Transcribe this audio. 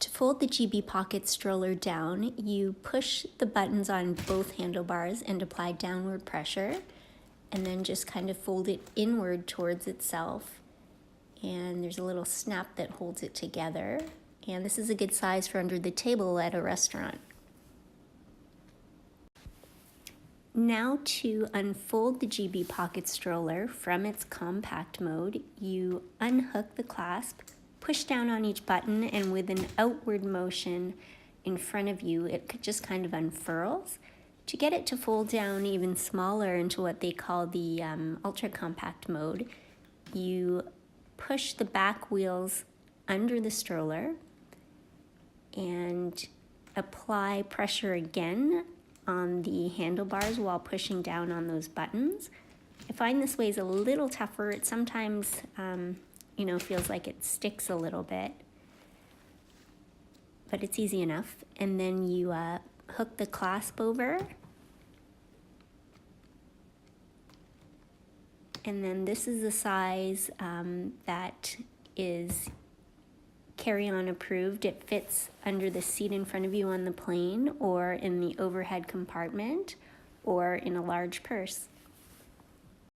To fold the GB Pockit Stroller down, you push the buttons on both handlebars and apply downward pressure, and then just kind of fold it inward towards itself. And there's a little snap that holds it together. And this is a good size for under the table at a restaurant. Now to unfold the GB Pockit Stroller from its compact mode, you unhook the clasp, push down on each button, and with an outward motion in front of you, it just kind of unfurls. To get it to fold down even smaller into what they call the ultra compact mode, you push the back wheels under the stroller and apply pressure again on the handlebars while pushing down on those buttons. I find this way is a little tougher. It sometimes feels like it sticks a little bit, but it's easy enough. And then you hook the clasp over, and then this is the size that is carry-on approved. It fits under the seat in front of you on the plane, or in the overhead compartment, or in a large purse.